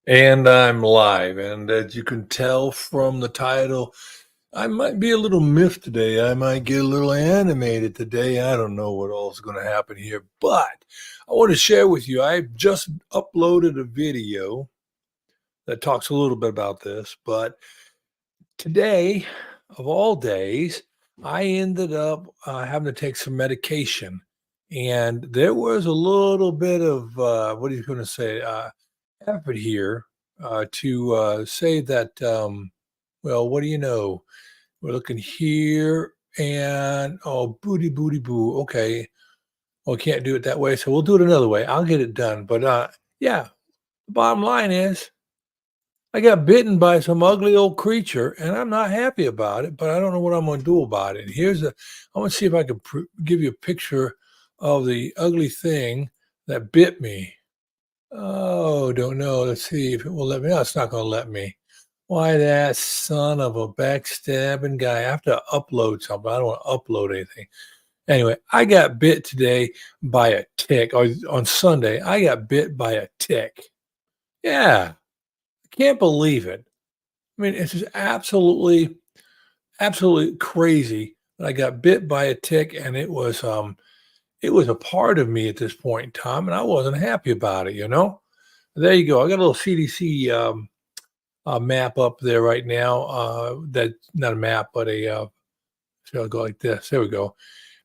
And I'm live. And as you can tell from the title, I might be a little miffed today. I might get a little animated today. I don't know what all is going to happen here, but I want to share with you. I just uploaded a video that talks a little bit about this, but today, of all days, I ended up having to take some medication. And there was a little bit of, what are you going to say, effort here to say that, well, what do you know? We're looking here and, oh, booty, booty, boo. Okay. Well, we can't do it that way. So we'll do it another way. I'll get it done. But yeah, the bottom line is I got bitten by some ugly old creature, and I'm not happy about it, but I don't know what I'm going to do about it. I want to see if I can give you a picture of the ugly thing that bit me. Oh, don't know. Let's see if it will let me. No, it's not going to let me. Why, that son of a backstabbing guy. I have to upload something. I don't want to upload anything. Anyway, I got bit today by a tick. Or on Sunday, I got bit by a tick. Yeah, I can't believe it. I mean, it's just absolutely crazy that I got bit by a tick, and it was a part of me at this point in time, and I wasn't happy about it, you know? There you go. I got a little CDC map up there right now. That's not a map, but so I'll go like this. There we go.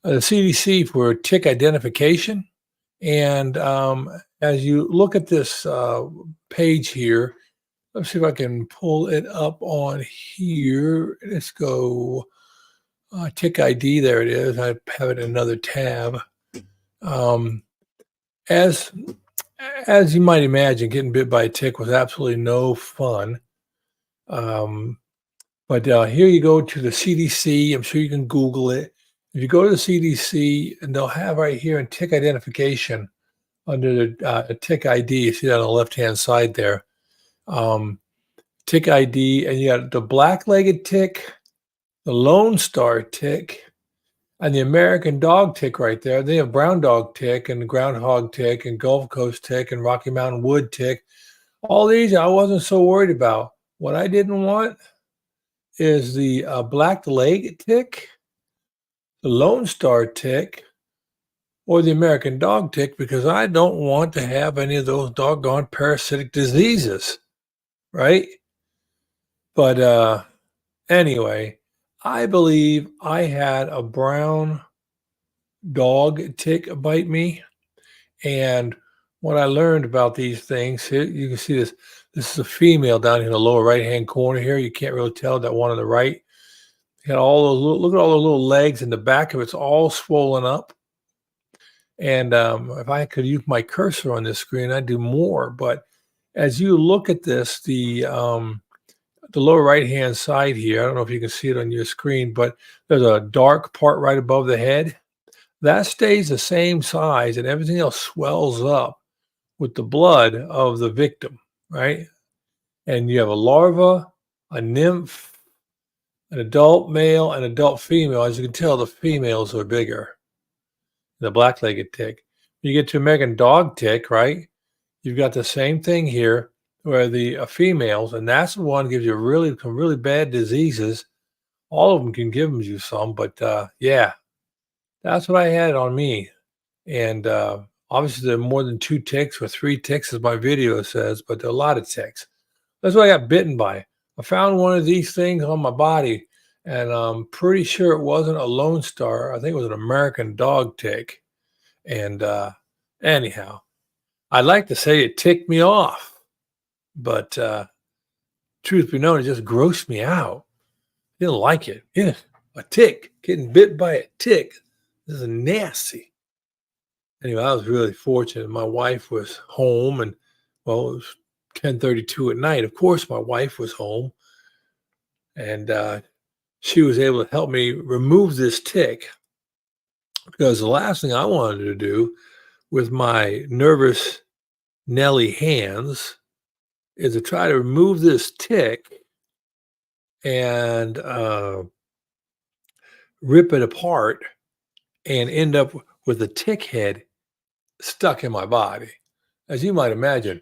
The CDC for tick identification. And as you look at this page here, let's see if I can pull it up on here. Let's go tick ID. There it is. I have it in another tab. Um, as as you might imagine, getting bit by a tick was absolutely no fun. Um, but here you go to the CDC. I'm sure you can Google it. If you go to the CDC, and they'll have right here in tick identification under the tick ID. You see that on the left-hand side there. Tick ID, and you got the black-legged tick, the Lone Star tick, and the American dog tick right there. They have brown dog tick and groundhog tick and Gulf Coast tick and Rocky Mountain wood tick. All these I wasn't so worried about. What I didn't want is the black leg tick, the Lone Star tick, or the American dog tick, because I don't want to have any of those doggone parasitic diseases, right? But anyway, I believe I had a brown dog tick bite me. And what I learned about these things, here you can see this. This is a female down here in the lower right-hand corner here. You can't really tell that one on the right. Got all those little, look at all the little legs, and the back of it's all swollen up. And if I could use my cursor on this screen, I'd do more. But as you look at this, the lower right-hand side here, I don't know if you can see it on your screen, but there's a dark part right above the head. That stays the same size, and everything else swells up with the blood of the victim, right? And you have a larva, a nymph, an adult male, and adult female. As you can tell, the females are bigger, the black-legged tick. You get to American dog tick, right? You've got the same thing here where the females, and that's the one gives you some really bad diseases. All of them can give you some, but yeah, that's what I had on me. And obviously, there are more than 2 ticks or 3 ticks, as my video says, but there are a lot of ticks. That's what I got bitten by. I found one of these things on my body, and I'm pretty sure it wasn't a Lone Star. I think it was an American dog tick. And anyhow, I'd like to say it ticked me off, but truth be known, it just grossed me out. Didn't like it. Yeah, a tick, getting bit by a tick. This is nasty. Anyway, I was really fortunate. My wife was home, and well, it was 10:32 at night. Of course, my wife was home, and she was able to help me remove this tick, because the last thing I wanted to do with my nervous Nelly hands is to try to remove this tick and rip it apart and end up with a tick head stuck in my body. As you might imagine,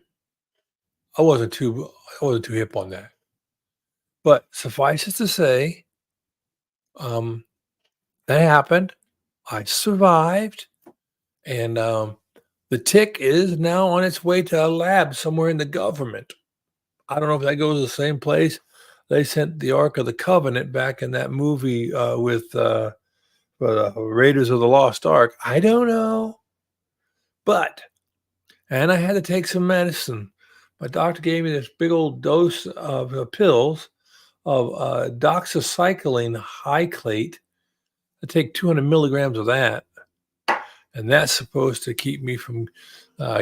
I wasn't too hip on that. But suffice it to say, um, that happened. I survived, and the tick is now on its way to a lab somewhere in the government. I don't know if that goes to the same place they sent the Ark of the Covenant back in that movie with Raiders of the Lost Ark. I don't know, but and I had to take some medicine. My doctor gave me this big old dose of pills of doxycycline hyclate. I take 200 milligrams of that, and that's supposed to keep me from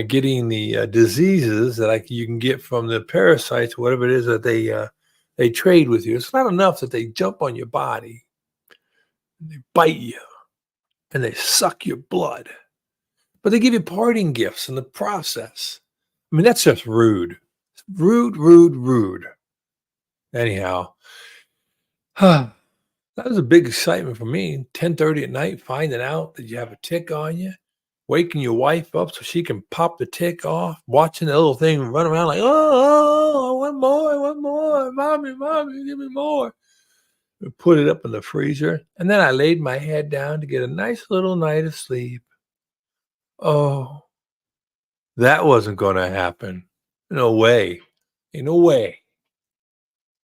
getting the diseases that you can get from the parasites, whatever it is that they trade with you. It's not enough that they jump on your body, and they bite you, and they suck your blood, but they give you parting gifts in the process. I mean, that's just rude. Rude, rude, rude. Anyhow, that was a big excitement for me. 10:30 at night, finding out that you have a tick on you, waking your wife up so she can pop the tick off, watching the little thing run around like, oh, I want more, mommy, mommy, give me more. We put it up in the freezer, and then I laid my head down to get a nice little night of sleep. Oh, that wasn't going to happen. No way. Ain't no way.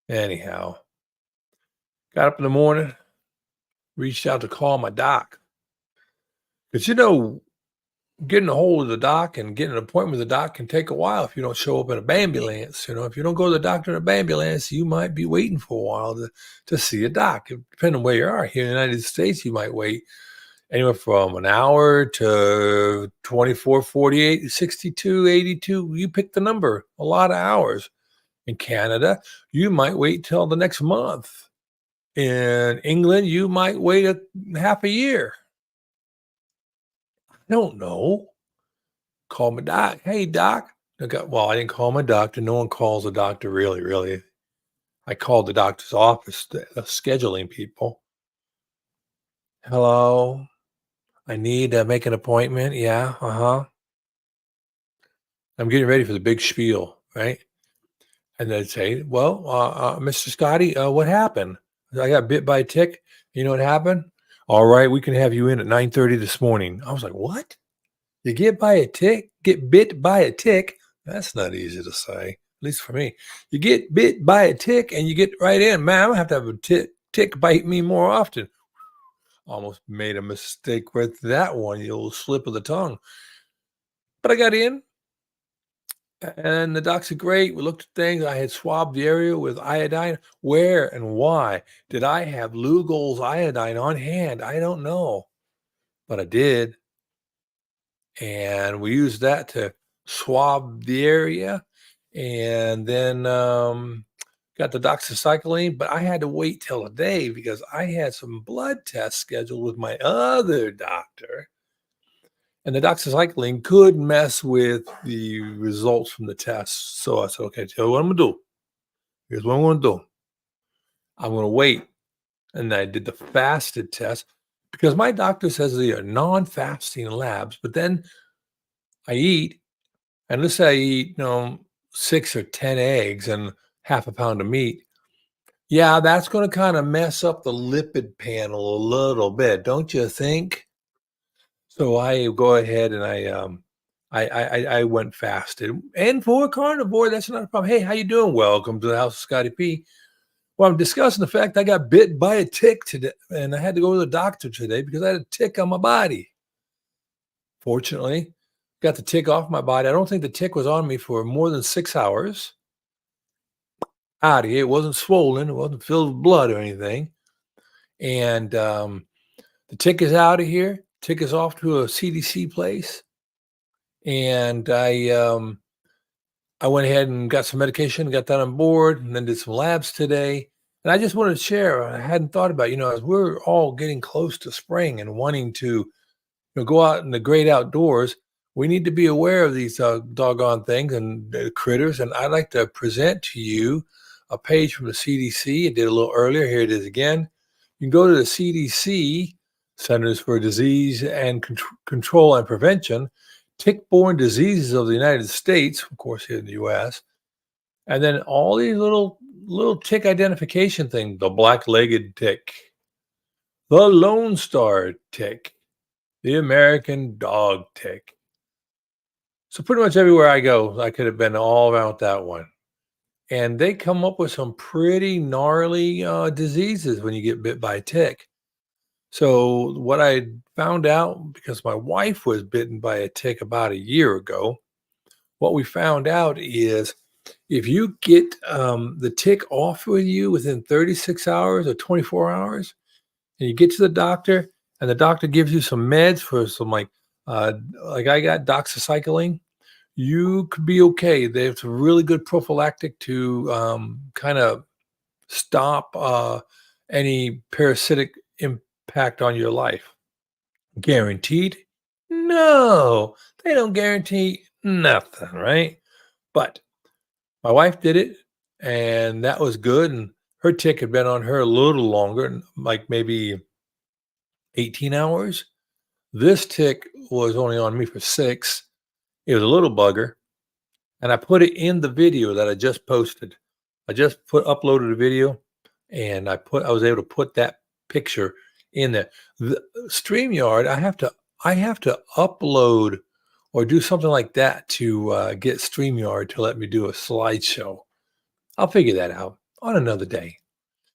Anyhow, got up in the morning, reached out to call my doc. Because, getting a hold of the doc and getting an appointment with the doc can take a while if you don't show up in a ambulance. If you don't go to the doctor in a ambulance, you might be waiting for a while to see a doc. Depending on where you are. Here in the United States, you might wait anywhere from an hour to 24, 48, 62, 82. You pick the number, a lot of hours. In Canada, you might wait till the next month. In England, you might wait half a year. I don't know. Call my doc. Hey, doc. Well, I didn't call my doctor. No one calls a doctor, really, really. I called the doctor's office, scheduling people. Hello. I need to make an appointment. Yeah. Uh-huh. I'm getting ready for the big spiel, right? And they'd say, well, Mr. Scotty, what happened? I got bit by a tick. You know what happened? All right, we can have you in at 9:30 this morning. I was like, what? You get bit by a tick. That's not easy to say, at least for me. You get bit by a tick and you get right in. Man, I'm going to have a tick bite me more often. Almost made a mistake with that one, the old slip of the tongue. But I got in, and the doc said, great. We looked at things. I had swabbed the area with iodine. Where and why did I have Lugol's iodine on hand? I don't know, but I did. And we used that to swab the area, and then got the doxycycline. But I had to wait till a day because I had some blood tests scheduled with my other doctor. And the doxycycline could mess with the results from the tests. So I said, okay, tell you what I'm going to do. Here's what I'm going to do. I'm going to wait. And I did the fasted test because my doctor says they are non-fasting labs. But then I eat, and let's say I eat, 6 or 10 eggs and half a pound of meat. Yeah, that's going to kind of mess up the lipid panel a little bit, don't you think? So I go ahead and I went fasted. And for a carnivore, that's not a problem. Hey, how you doing? Welcome to the house of Scotty P. Well, I'm discussing the fact I got bit by a tick today, and I had to go to the doctor today because I had a tick on my body. Fortunately, got the tick off my body. I don't think the tick was on me for more than 6 hours. Out of here. It wasn't swollen. It wasn't filled with blood or anything. And the tick is out of here. Tick is off to a CDC place. And I went ahead and got some medication, got that on board, and then did some labs today. And I just wanted to share, I hadn't thought about, as we're all getting close to spring and wanting to go out in the great outdoors, we need to be aware of these doggone things and critters. And I'd like to present to you a page from the CDC. I did a little earlier. Here it is again. You can go to the CDC, Centers for Disease and Control and Prevention, Tick-Borne Diseases of the United States, of course, here in the U.S., And then all these little tick identification thing, the black-legged tick, the Lone Star tick, the American dog tick. So pretty much everywhere I go, I could have been all around with that one. And they come up with some pretty gnarly diseases when you get bit by a tick. So what I found out, because my wife was bitten by a tick about a year ago, what we found out is if you get the tick off with you within 36 hours or 24 hours, and you get to the doctor, and the doctor gives you some meds for some uh, like I got doxycycline, you could be okay. There's a really good prophylactic to kind of stop any parasitic impact on your life. Guaranteed? No, they don't guarantee nothing, right? But my wife did it, and that was good. And her tick had been on her a little longer, like maybe 18 hours. This tick was only on me for 6. It was a little bugger, and I put it in the video that I just posted. I just uploaded a video, and I was able to put that picture in there. The StreamYard, I have to upload or do something like that to get StreamYard to let me do a slideshow. I'll figure that out on another day.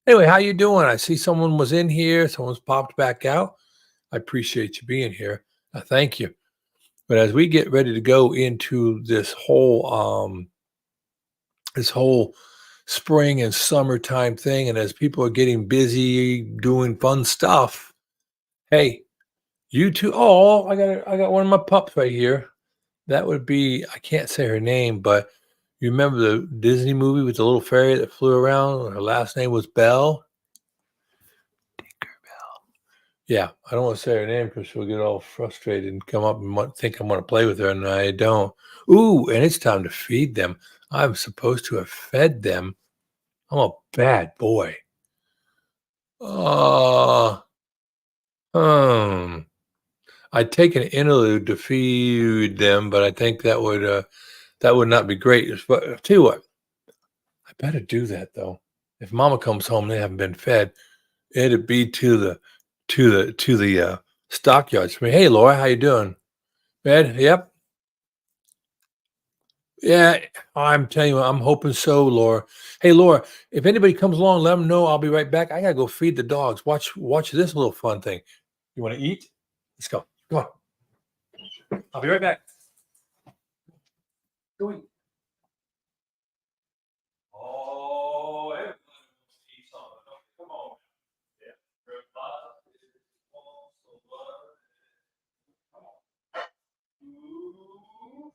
Anyway, how you doing? I see someone was in here. Someone's popped back out. I appreciate you being here. Thank you. But as we get ready to go into this whole spring and summertime thing, and as people are getting busy doing fun stuff, hey, you too. Oh, I got one of my pups right here. That would be, I can't say her name, but you remember the Disney movie with the little fairy that flew around? Her last name was Belle. Yeah, I don't want to say her name because she'll get all frustrated and come up and think I'm going to play with her, and I don't. Ooh, and it's time to feed them. I'm supposed to have fed them. I'm a bad boy. Uh, hmm. I'd take an interlude to feed them, but I think that would not be great. But I'll tell you what, I better do that though. If Mama comes home, and they haven't been fed. It'd be to the stockyards for me. Hey, Laura, how you doing? Ed, yep. Yeah, I'm telling you, I'm hoping so, Laura. Hey, Laura, if anybody comes along, let them know. I'll be right back. I gotta go feed the dogs. Watch this little fun thing. You want to eat? Let's go. Come on. I'll be right back. Go eat. Oh, everybody wants to eat something. Come on. Yeah. Come on. Ooh.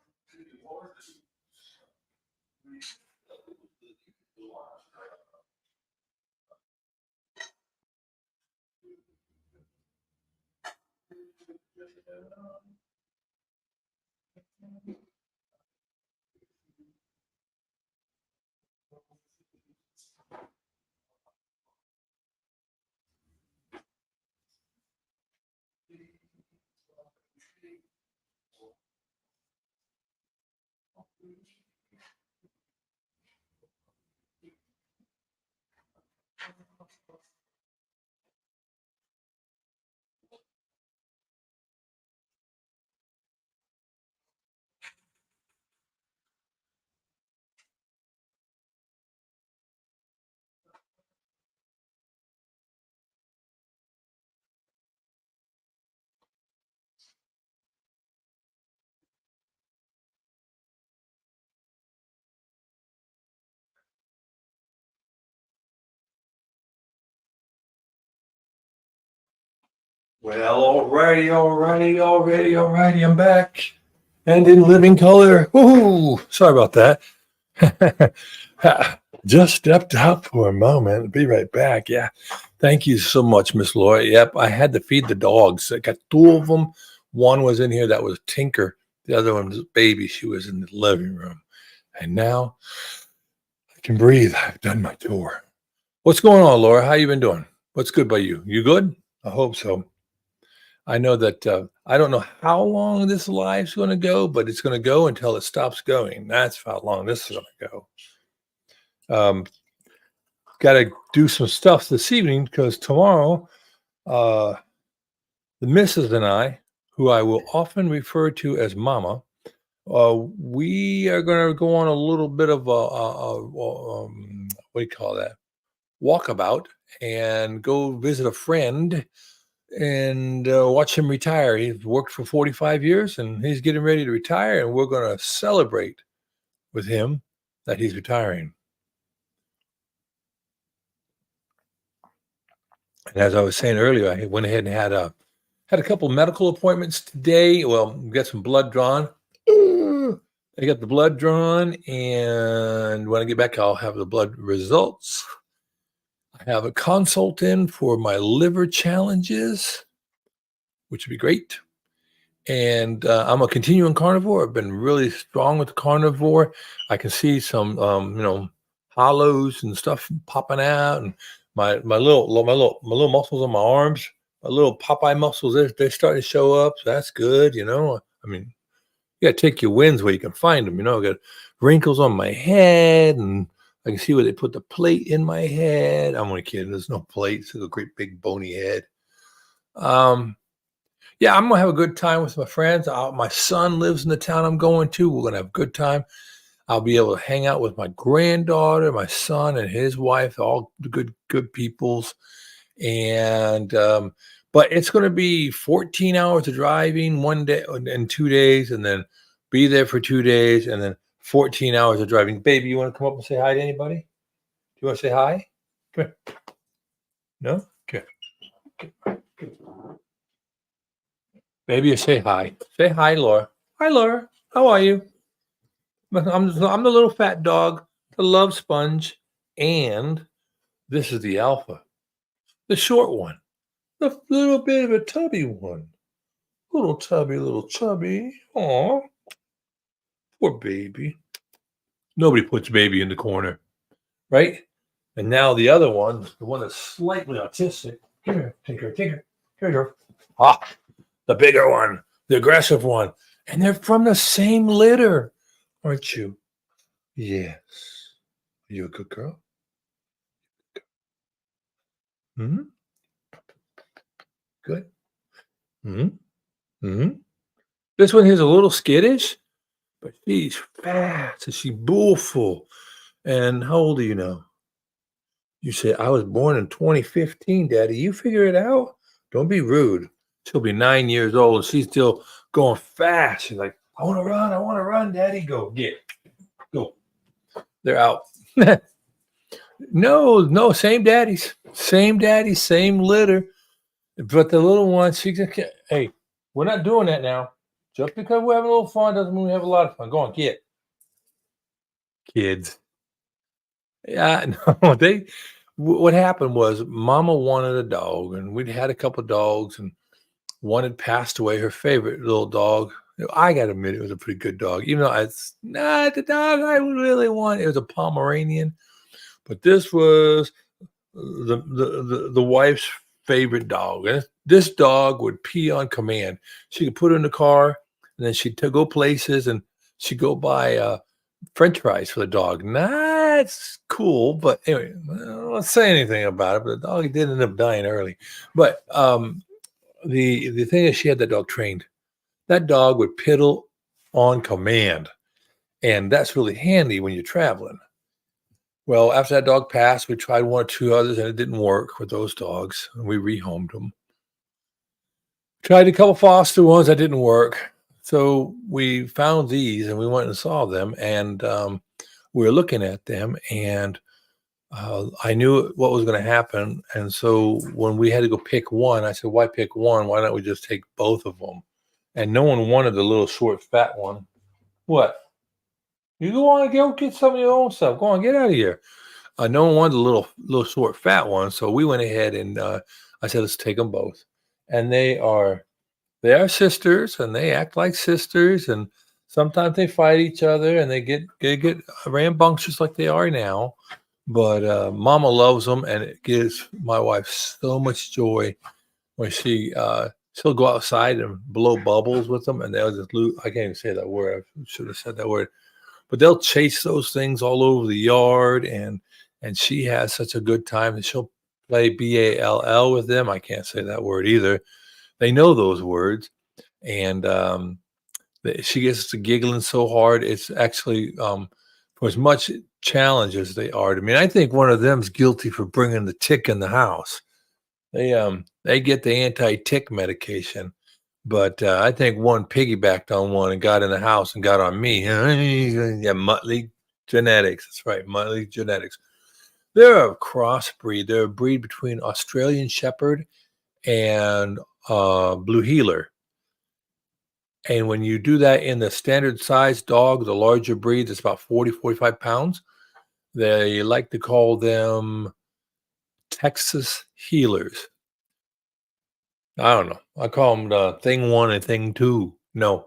Well, alrighty. I'm back and in living color. Woohoo! Sorry about that. Just stepped out for a moment. Be right back. Yeah. Thank you so much, Miss Laura. Yep, I had to feed the dogs. I got 2 of them. One was in here that was Tinker. The other one was Baby. She was in the living room. And now I can breathe. I've done my tour. What's going on, Laura? How you been doing? What's good by you? You good? I hope so. I know that I don't know how long this life's going to go, but it's going to go until it stops going. That's how long this is going to go. Um, Got to do some stuff this evening because tomorrow, uh, the missus and I, who I will often refer to as Mama, we are going to go on a little bit of what do you call that? Walkabout and go visit a friend and watch him retire. He's worked for 45 years and he's getting ready to retire, and we're going to celebrate with him that he's retiring. And as I was saying earlier, I went ahead and had a couple medical appointments today. Well, got some blood drawn. I got the blood drawn, and when I get back, I'll have the blood results. I have a consult in for my liver challenges, which would be great. And I'm a continuing carnivore. I've been really strong with the carnivore. I can see some, hollows and stuff popping out, and my little muscles on my arms, my little Popeye muscles, they're starting to show up. So that's good, you know. I mean, you got to take your wins where you can find them. You know, I got wrinkles on my head, and I can see where they put the plate in my head. I'm only kidding. There's no plate. It's a great big bony head. Yeah, I'm gonna have a good time with my friends. My son lives in the town I'm going to. We're gonna have a good time. I'll be able to hang out with my granddaughter, my son, and his wife, all good peoples. And but it's gonna be 14 hours of driving one day and 2 days, and then be there for 2 days, and then 14 hours of driving. Baby, you want to come up and say hi to anybody? Do you want to say hi? Come here. No? Okay. Baby, say hi. Say hi, Laura. Hi, Laura. How are you? I'm the little fat dog, the love sponge, and this is the alpha, the short one, the little bit of a tubby one. Little chubby. Aw, poor baby. Nobody puts baby in the corner, right? And now the other one, the one that's slightly autistic. Come here, Tinker. Here you go. Ah, the bigger one, the aggressive one. And they're from the same litter, aren't you? Yes. Are you a good girl? Hmm. Good. Hmm. Hmm. This one here's a little skittish, but she's fast and she's bullful. And how old are you now? You say, I was born in 2015, Daddy. You figure it out. Don't be rude. She'll be 9 years old and she's still going fast. She's like, I want to run, Daddy. Go. They're out. No, same daddies. Same daddy, same litter. But the little one, hey, we're not doing that now. Just because we're having a little fun doesn't mean we have a lot of fun. Go on, kids. Yeah, no, what happened was Mama wanted a dog, and we'd had a couple dogs, and one had passed away, her favorite little dog. I got to admit, it was a pretty good dog, even though it's not the dog I really want. It was a Pomeranian, but this was the wife's favorite dog. And this dog would pee on command. She could put it in the car, and then she'd go places, and she'd go buy French fries for the dog. That's cool, but anyway, I don't want to say anything about it. But the dog did end up dying early. But the thing is, she had that dog trained. That dog would piddle on command, and that's really handy when you're traveling. Well, after that dog passed, we tried one or two others, and it didn't work with those dogs, and we rehomed them. Tried a couple foster ones that didn't work. So we found these, and we went and saw them, and we were looking at them, and I knew what was going to happen. And so when we had to go pick one, I said, why pick one? Why don't we just take both of them? And no one wanted the little short, fat one. What? You go on and go get some of your own stuff. Go on, get out of here. No one wanted the little short, fat one. So we went ahead and I said, let's take them both. And they are sisters, and they act like sisters. And sometimes they fight each other, and they get rambunctious like they are now. But Mama loves them, and it gives my wife so much joy when she'll go outside and blow bubbles with them, and they'll just lose. I can't even say that word. I should have said that word. but they'll chase those things all over the yard, and she has such a good time that she'll play ball with them. I can't say that word either. They know those words, and she gets to giggling so hard. It's actually for as much challenge as they are to me. I think one of them's guilty for bringing the tick in the house. They get the anti-tick medication, but I think one piggybacked on one and got in the house and got on me. Yeah, Muttley genetics. That's right, Muttley genetics. They're a crossbreed. They're a breed between Australian Shepherd and Blue Heeler. And when you do that in the standard size dog, the larger breed that's about 40, 45 pounds, they like to call them Texas healers. I don't know. I call them the thing one and thing two. No,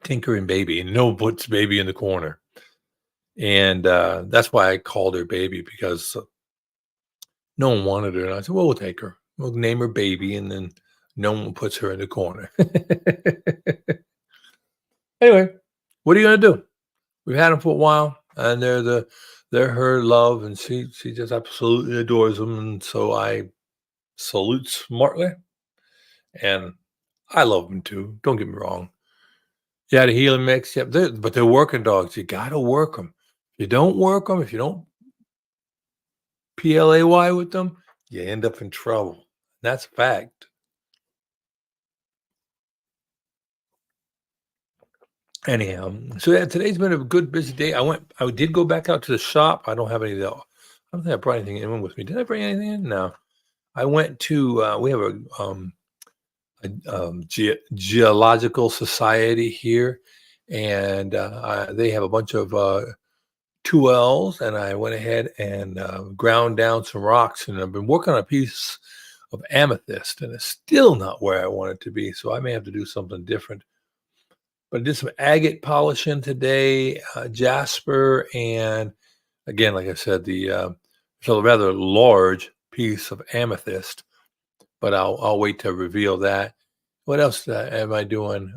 tinkering baby, and no puts baby in the corner. And that's why I called her baby, because no one wanted her. And I said, well, we'll take her. We'll name her baby, and then no one puts her in the corner. Anyway, what are you going to do? We've had them for a while, and they're her love, and she just absolutely adores them. And so I salute smartly, and I love them too. Don't get me wrong. Yeah, the healing mix. Yep, but they're working dogs. You got to work them. If you don't work them, if you don't PLAY with them, you end up in trouble. That's a fact. Anyhow, so yeah, today's been a good busy day. I did go back out to the shop. I don't have any though. I don't think I brought anything in with me. Did I bring anything in? No. I went to we have a geological society here, and they have a bunch of 2Ls, and I went ahead and ground down some rocks, and I've been working on a piece of amethyst, and it's still not where I want it to be, so I may have to do something different. But I did some agate polishing today, jasper, and again, like I said, it's a rather large piece of amethyst, but I'll wait to reveal that. What else am I doing?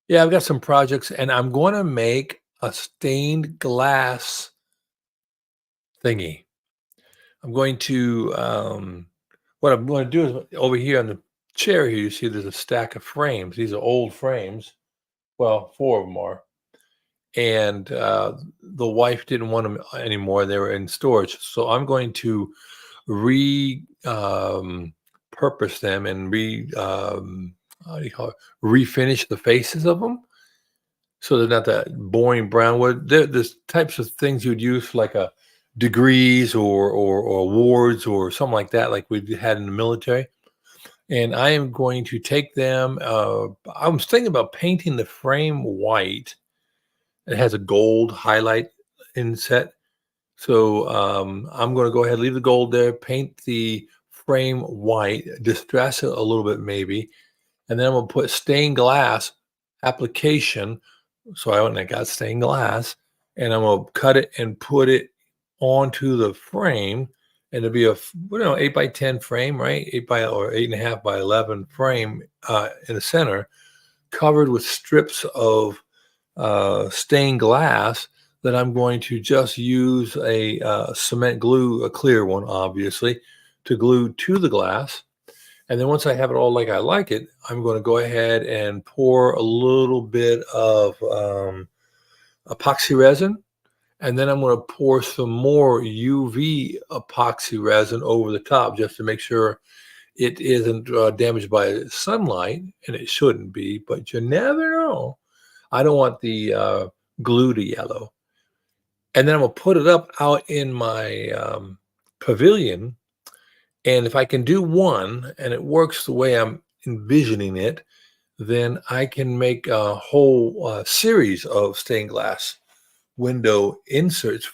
Yeah, I've got some projects, and I'm going to make a stained glass thingy. I'm going to what I'm going to do is, over here on the chair here, you see there's a stack of frames. These are old frames. Well, 4 of them are. And the wife didn't want them anymore. They were in storage. So I'm going to purpose them and how do you call it? Refinish the faces of them, so they're not that boring brown wood. There's types of things you'd use for like a degrees or awards or something like that, like we had in the military. And I am going to take them. I was thinking about painting the frame white. It has a gold highlight inset. So I'm going to go ahead, leave the gold there, paint the frame white, distress it a little bit maybe, and then I'm going to put stained glass application. So I went and I got stained glass, and I'm going to cut it and put it onto the frame, and it'll be a 8x10 frame, right? 8.5 by 11 frame in the center, covered with strips of stained glass that I'm going to just use a cement glue, a clear one, obviously, to glue to the glass. And then once I have it all like I like it, I'm going to go ahead and pour a little bit of epoxy resin. And then I'm going to pour some more UV epoxy resin over the top, just to make sure it isn't damaged by sunlight, and it shouldn't be, but you never know. I don't want the glue to yellow. And then I'm going to put it up out in my pavilion. And if I can do one and it works the way I'm envisioning it, then I can make a whole series of stained glass window inserts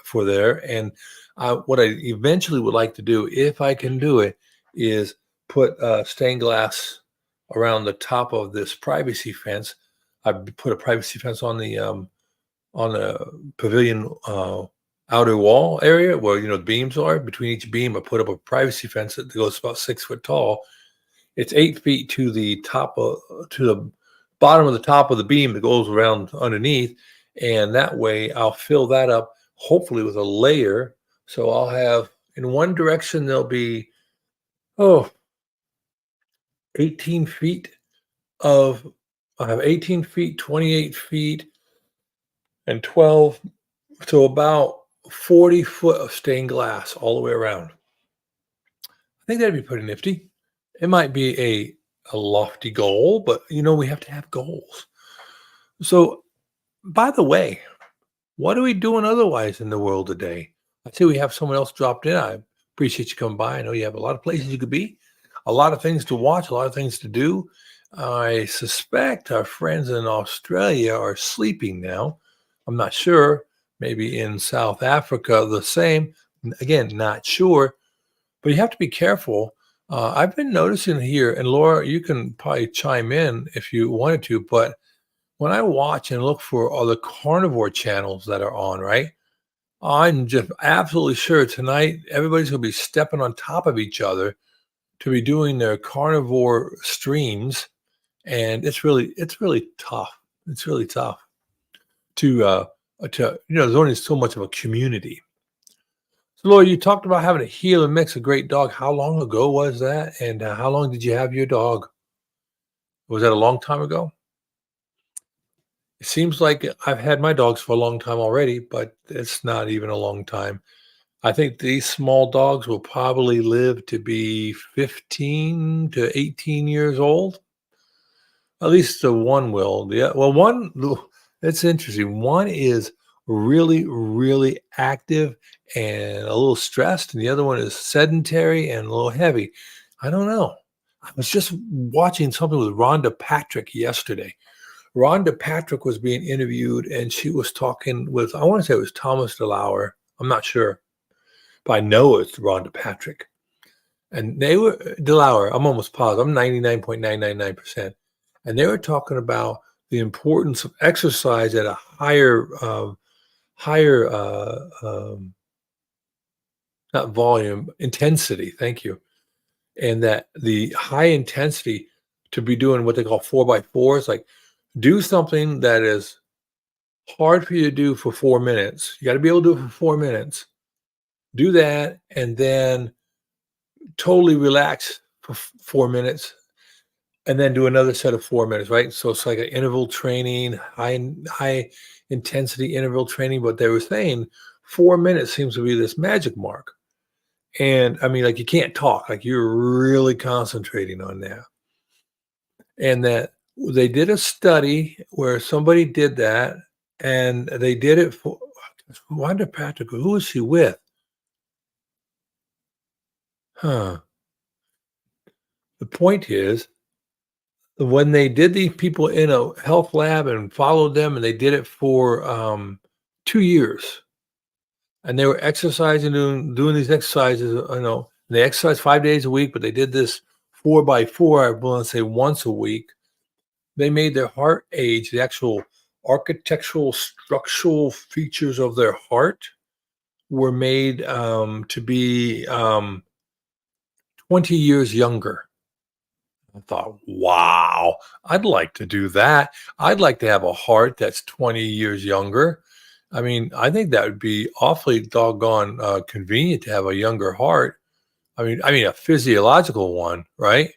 for there. And what I eventually would like to do, if I can do it, is put stained glass around the top of this privacy fence. I put a privacy fence on the pavilion outer wall area where the beams are. Between each beam, I put up a privacy fence that goes about 6 foot tall. It's 8 feet to the top to the bottom of the top of the beam that goes around underneath. And that way I'll fill that up, hopefully with a layer. So I'll have in one direction, there'll be, oh, 18 feet of, I have 18 feet, 28 feet, and 12. So about 40 foot of stained glass all the way around. I think that'd be pretty nifty. It might be a lofty goal, but we have to have goals. So, by the way, what are we doing otherwise in the world today? I see we have someone else dropped in. I appreciate you coming by. I know you have a lot of places you could be, a lot of things to watch, a lot of things to do. I suspect our friends in Australia are sleeping now. I'm not sure. Maybe in South Africa, the same. Again, not sure. But you have to be careful. I've been noticing here, and Laura, you can probably chime in if you wanted to, but when I watch and look for all the carnivore channels that are on, right? I'm just absolutely sure tonight everybody's going to be stepping on top of each other to be doing their carnivore streams, and it's really tough. It's really tough to there's only so much of a community. So, Laura, you talked about having a heel and mix a great dog. How long ago was that? And how long did you have your dog? Was that a long time ago? It seems like I've had my dogs for a long time already, but it's not even a long time. I think these small dogs will probably live to be 15 to 18 years old. At least the one will. Well, it's interesting. One is really, really active and a little stressed, and the other one is sedentary and a little heavy. I don't know. I was just watching something with Rhonda Patrick yesterday. Rhonda Patrick was being interviewed, and she was talking with, I want to say it was Thomas DeLauer. I'm not sure, but I know it's Rhonda Patrick. And they were, DeLauer, I'm almost positive, I'm 99.999%. And they were talking about the importance of exercise at a higher, not volume, intensity. Thank you. And that the high intensity to be doing what they call 4x4s, like do something that is hard for you to do for 4 minutes. You got to be able to do it for 4 minutes. Do that and then totally relax for 4 minutes and then do another set of 4 minutes, right? So it's like an interval training, high intensity interval training. But they were saying 4 minutes seems to be this magic mark. And I mean, like you can't talk, like you're really concentrating on that. And that they did a study where somebody did that, and they did it for Wanda Patrick. Who was she with? Huh. The point is, when they did these people in a health lab and followed them, and they did it for 2 years, and they were exercising, doing these exercises. They exercised 5 days a week, but they did this 4x4. I want to say once a week. They made their heart age, the actual architectural, structural features of their heart were made to be 20 years younger. I thought, wow, I'd like to do that. I'd like to have a heart that's 20 years younger. I mean, I think that would be awfully doggone convenient to have a younger heart. I mean, a physiological one, right?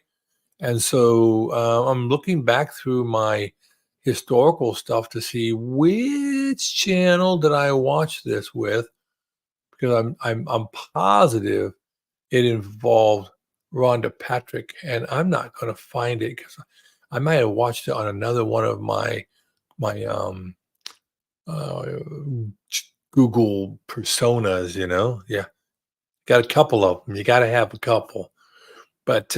And so I'm looking back through my historical stuff to see which channel did I watch this with, because I'm positive it involved Rhonda Patrick, and I'm not going to find it because I might have watched it on another one of my uh, Google personas. Yeah, got a couple of them. You got to have a couple, but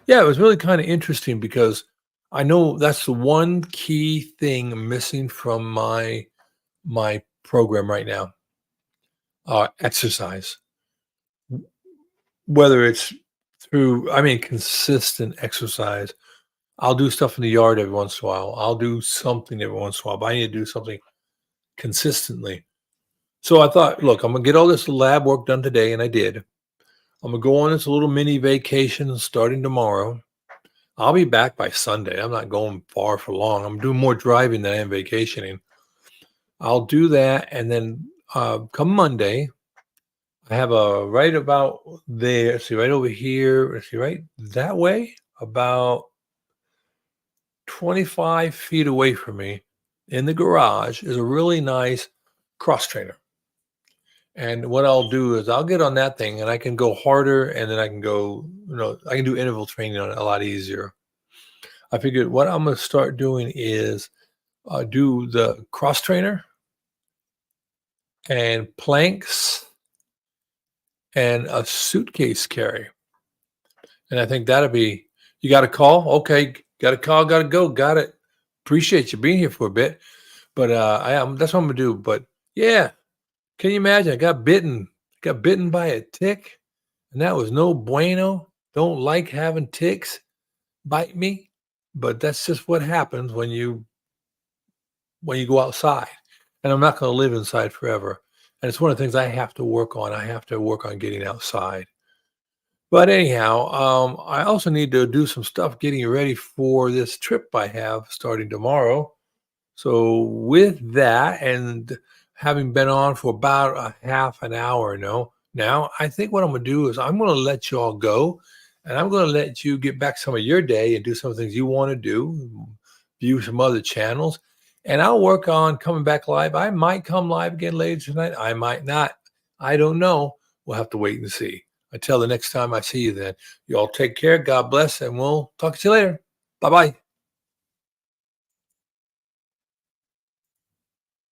yeah, it was really kind of interesting because I know that's the one key thing missing from my program right now. Exercise, whether it's through, consistent exercise. I'll do stuff in the yard every once in a while. I'll do something every once in a while, but I need to do something consistently. So I thought, look, I'm gonna get all this lab work done today, and I did. I'm gonna go on this little mini vacation starting tomorrow. I'll be back by Sunday. I'm not going far for long. I'm doing more driving than I am vacationing. I'll do that, and then come Monday, I have a right about there. See, right over here. See, right that way, about 25 feet away from me, in the garage, is a really nice cross trainer. And what I'll do is I'll get on that thing, and I can go harder, and then I can go, I can do interval training on it a lot easier. I figured what I'm going to start doing is do the cross trainer and planks and a suitcase carry. And I think that'll be, you got a call? Okay, got a call, got to go, got it. Appreciate you being here for a bit. But that's what I'm going to do. But yeah, can you imagine? Got bitten by a tick, and that was no bueno. Don't like having ticks bite me, but that's just what happens when you go outside. And I'm not going to live inside forever. And it's one of the things I have to work on. I have to work on getting outside. But anyhow, I also need to do some stuff getting ready for this trip I have starting tomorrow. So with that, and having been on for about a half an hour now, I think what I'm going to do is I'm going to let you all go, and I'm going to let you get back some of your day and do some things you want to do, view some other channels, and I'll work on coming back live. I might come live again later tonight. I might not. I don't know. We'll have to wait and see. Until the next time I see you then, you all take care. God bless, and we'll talk to you later. Bye-bye.